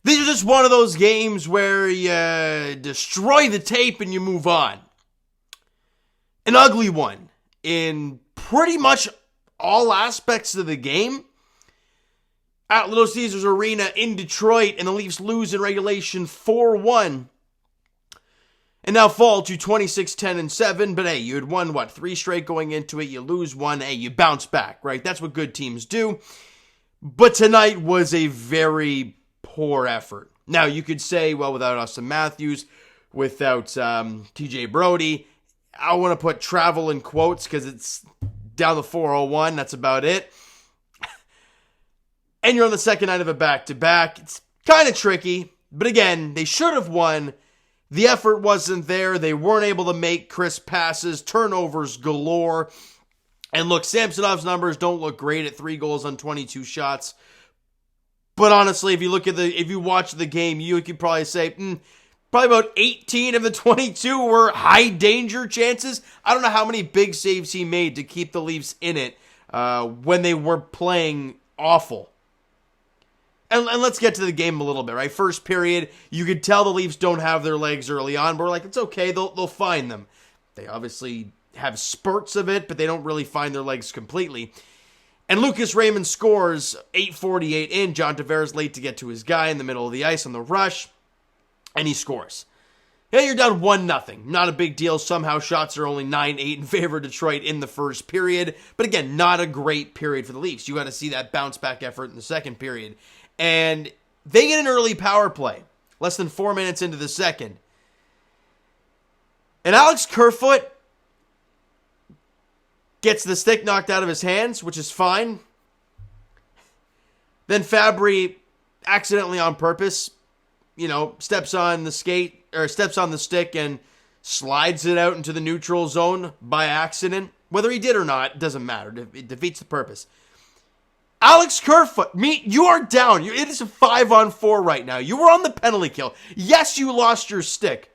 These are just one of those games where you destroy the tape and you move on. An ugly one in pretty much all aspects of the game. At Little Caesars Arena in Detroit, and the Leafs lose in regulation 4-1. And now fall to 26-10-7. But hey, you had won, 3 straight going into it. You lose one. Hey, you bounce back, right? That's what good teams do. But tonight was a very poor effort. Now, you could say, well, without Auston Matthews, without TJ Brody, I want to put travel in quotes because it's down the 401. That's about it. And you're on the second night of a back-to-back. It's kind of tricky. But again, they should have won. The effort wasn't there. They weren't able to make crisp passes. Turnovers galore. And look, Samsonov's numbers don't look great at 3 goals on 22 shots. But honestly, if you watch the game, you could probably say, probably about 18 of the 22 were high danger chances. I don't know how many big saves he made to keep the Leafs in it when they were playing awful. And let's get to the game a little bit, right? First period, you could tell the Leafs don't have their legs early on, but we're like, it's okay, they'll find them. They obviously have spurts of it, but they don't really find their legs completely. And Lucas Raymond scores 8:48 in. John Tavares late to get to his guy in the middle of the ice on the rush, and he scores. Yeah, you're down 1-0. Not a big deal. Somehow shots are only 9-8 in favor of Detroit in the first period. But again, not a great period for the Leafs. You got to see that bounce back effort in the second period. And they get an early power play, less than 4 minutes into the second. And Alex Kerfoot gets the stick knocked out of his hands, which is fine. Then Fabry, accidentally on purpose, steps on the stick and slides it out into the neutral zone by accident. Whether he did or not, doesn't matter. It defeats the purpose. Alex Kerfoot, you are down. It is a 5-on-4 right now. You were on the penalty kill. Yes, you lost your stick.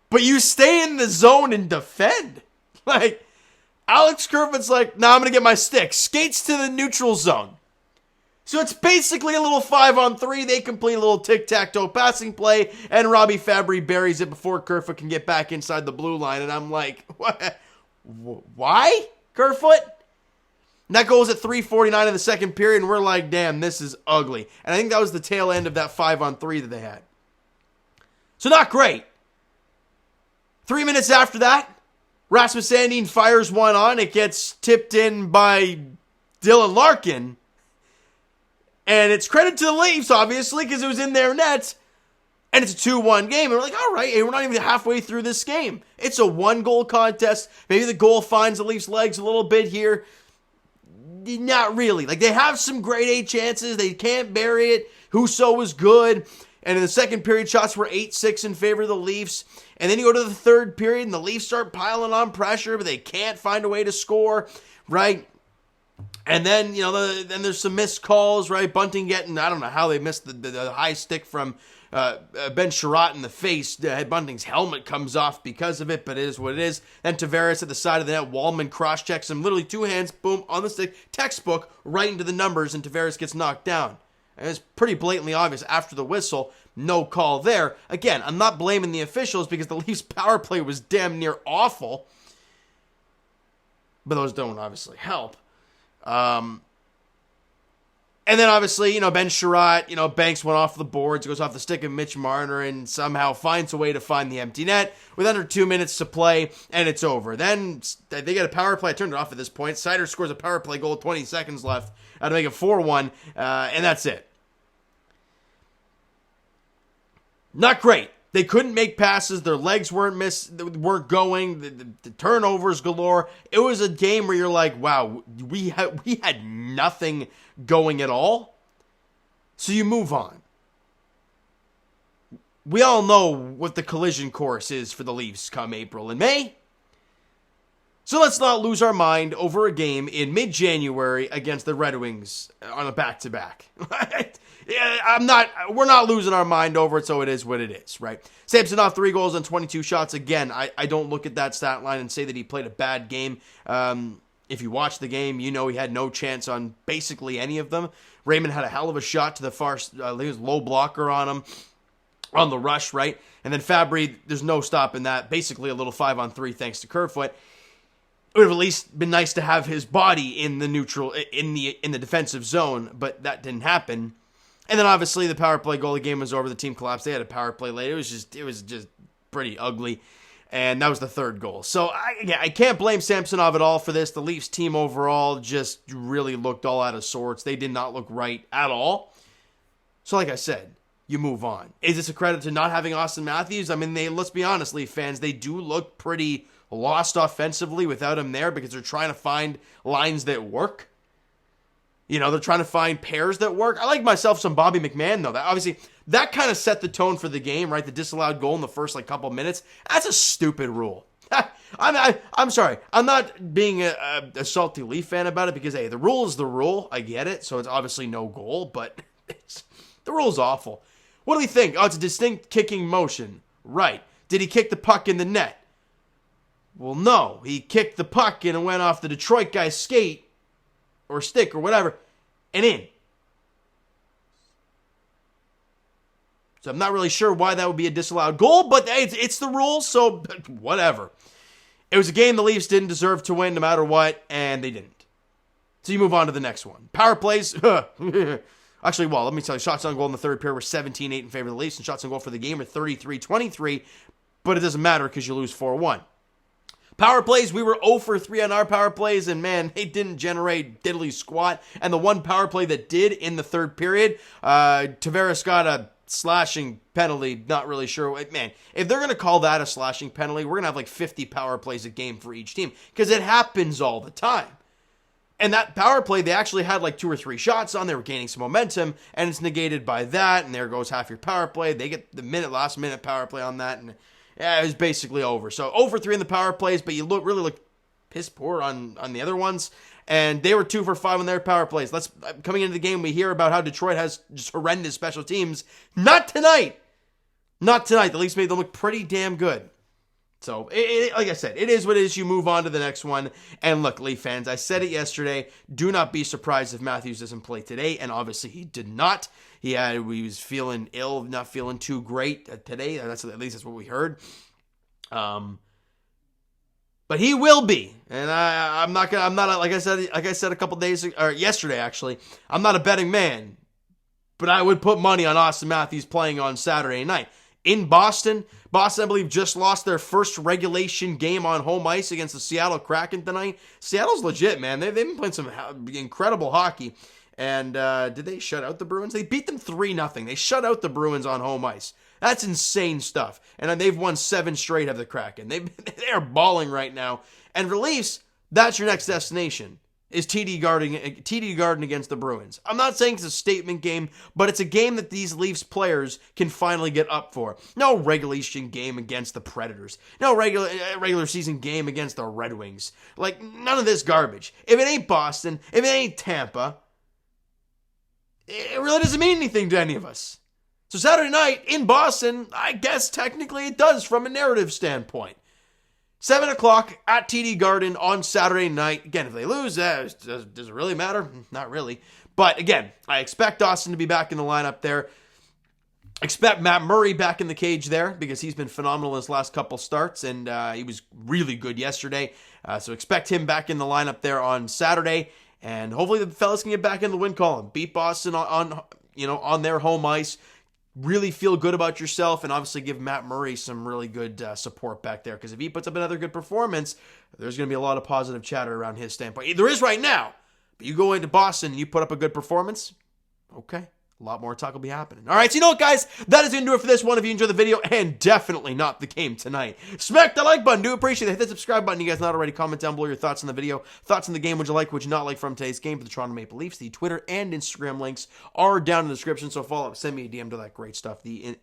But you stay in the zone and defend. Alex Kerfoot's like, I'm going to get my stick. Skates to the neutral zone. So it's basically a little 5-on-3. They complete a little tic-tac-toe passing play, and Robbie Fabry buries it before Kerfoot can get back inside the blue line. And I'm like, what? Why, Kerfoot? And that goes at 3:49 in the second period, and we're like, damn, this is ugly. And I think that was the tail end of that 5-on-3 that they had. So not great. 3 minutes after that, Rasmus Sandin fires one on. It gets tipped in by Dylan Larkin. And it's credit to the Leafs, obviously, because it was in their net. And it's a 2-1 game. And we're like, all right, we're not even halfway through this game. It's a 1-goal contest. Maybe the goal finds the Leafs' legs a little bit here. Not really. They have some grade A chances. They can't bury it. Husso was good. And in the second period, shots were 8-6 in favor of the Leafs. And then you go to the third period, and the Leafs start piling on pressure, but they can't find a way to score, right? And then, then there's some missed calls, right? Bunting getting, I don't know how they missed the high stick from Ben Sherratt in the face. Bunting's helmet comes off because of it, but it is what it is. Then Tavares at the side of the net. Wallman cross-checks him, literally 2 hands, boom, on the stick, textbook, right into the numbers, and Tavares gets knocked down. And it's pretty blatantly obvious after the whistle, no call there. Again, I'm not blaming the officials because the Leafs' power play was damn near awful. But those don't obviously help. And then obviously, Ben Sherratt, banks one off the boards, goes off the stick of Mitch Marner, and somehow finds a way to find the empty net with under 2 minutes to play, and it's over. Then they get a power play. I turned it off at this point. Seider scores a power play goal, 20 seconds left to make it 4-1, and that's it. Not great. They couldn't make passes. Their legs weren't going. The turnovers galore. It was a game where you're like, wow, we had nothing going at all. So you move on. We all know what the collision course is for the Leafs come April and May. So let's not lose our mind over a game in mid-January against the Red Wings on a back-to-back. We're not losing our mind over it, so it is what it is, right? Samsonov, 3 goals on 22 shots. Again, I don't look at that stat line and say that he played a bad game. If you watch the game, you know he had no chance on basically any of them. Raymond had a hell of a shot to the far, I think it was low blocker on him on the rush, right? And then Fabry, there's no stopping that. Basically a little 5-on-3 thanks to Kerfoot. It would have at least been nice to have his body in the neutral, in the defensive zone, but that didn't happen. And then obviously the power play goal, the game was over, the team collapsed. They had a power play late. It was just pretty ugly. And that was the third goal. So I can't blame Samsonov at all for this. The Leafs team overall just really looked all out of sorts. They did not look right at all. So like I said, you move on. Is this a credit to not having Auston Matthews? I mean, let's be honest, Leaf fans, they do look pretty lost offensively without him there because they're trying to find lines that work. You know, they're trying to find pairs that work. I like myself some Bobby McMann, though. That kind of set the tone for the game, right? The disallowed goal in the first, couple minutes. That's a stupid rule. I'm sorry. I'm not being a salty Leaf fan about it because, hey, the rule is the rule. I get it. So it's obviously no goal, but the rule's awful. What do we think? Oh, it's a distinct kicking motion. Right. Did he kick the puck in the net? Well, no. He kicked the puck and it went off the Detroit guy's skate or stick or whatever and in. So I'm not really sure why that would be a disallowed goal, but it's the rules, so whatever. It was a game the Leafs didn't deserve to win no matter what, and they didn't. So you move on to the next one. Power plays. Actually, well, let me tell you, shots on goal in the third period were 17-8 in favor of the Leafs, and shots on goal for the game were 33-23, but it doesn't matter because you lose 4-1. Power plays, we were 0 for 3 on our power plays, and man, they didn't generate diddly squat. And the one power play that did in the third period, Tavares got a slashing penalty, not really sure. Man, if they're going to call that a slashing penalty, we're going to have 50 power plays a game for each team, because it happens all the time. And that power play, they actually had 2 or 3 shots on. They were gaining some momentum, and it's negated by that, and there goes half your power play. They get the last minute power play on that, and yeah, it was basically over. So 0 for 3 in the power plays, but you really look piss poor on the other ones. And they were 2 for 5 on their power plays. Coming into the game, we hear about how Detroit has just horrendous special teams. Not tonight. Not tonight. The Leafs made them look pretty damn good. So, like I said, it is what it is. You move on to the next one. And look, Leaf fans, I said it yesterday. Do not be surprised if Matthews doesn't play today. And obviously he did not. He was feeling ill, not feeling too great today. At least that's what we heard. But he will be. And like I said a couple days, or yesterday actually, I'm not a betting man. But I would put money on Auston Matthews playing on Saturday night. In Boston, I believe, just lost their first regulation game on home ice against the Seattle Kraken tonight. Seattle's legit, man. They've been playing some incredible hockey. And did they shut out the Bruins? They beat them 3-0. They shut out the Bruins on home ice. That's insane stuff. And they've won 7 straight of the Kraken. They are balling right now. And for Leafs, that's your next destination, is TD Garden against the Bruins. I'm not saying it's a statement game, but it's a game that these Leafs players can finally get up for. No regulation game against the Predators. No regular season game against the Red Wings. None of this garbage. If it ain't Boston, if it ain't Tampa, it really doesn't mean anything to any of us. So Saturday night in Boston, I guess technically it does from a narrative standpoint. 7 o'clock at TD Garden on Saturday night. Again, if they lose, does it really matter? Not really. But again, I expect Auston to be back in the lineup there. Expect Matt Murray back in the cage there because he's been phenomenal his last couple starts, and he was really good yesterday. So expect him back in the lineup there on Saturday, and hopefully the fellas can get back in the win column. Beat Boston on their home ice. Really feel good about yourself, and obviously give Matt Murray some really good support back there, because if he puts up another good performance, there's going to be a lot of positive chatter around his standpoint. There is right now, but you go into Boston and you put up a good performance, okay, a lot more talk will be happening. All right, so you know what, guys? That is going to do it for this one. If you enjoyed the video, and definitely not the game tonight, smack the like button. Do appreciate it. Hit the subscribe button. You guys not already, comment down below your thoughts on the video, thoughts on the game. Would you like, would you not like from today's game for the Toronto Maple Leafs? The Twitter and Instagram links are down in the description, so follow up, send me a DM to that great stuff. The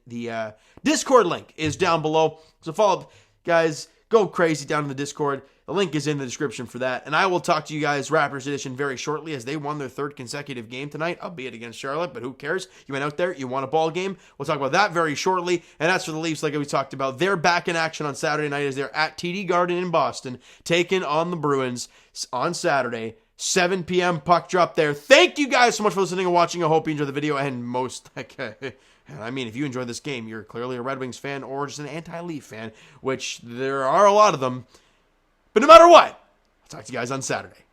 Discord link is down below, so follow up, guys. Go crazy down in the Discord. The link is in the description for that. And I will talk to you guys, Raptors Edition, very shortly as they won their third consecutive game tonight, albeit against Charlotte, but who cares? You went out there, you won a ball game. We'll talk about that very shortly. And as for the Leafs, like we talked about, they're back in action on Saturday night as they're at TD Garden in Boston, taking on the Bruins on Saturday. 7 p.m. puck drop there. Thank you guys so much for listening and watching. I hope you enjoyed the video. And if you enjoyed this game, you're clearly a Red Wings fan or just an anti-Leaf fan, which there are a lot of them. But no matter what, I'll talk to you guys on Saturday.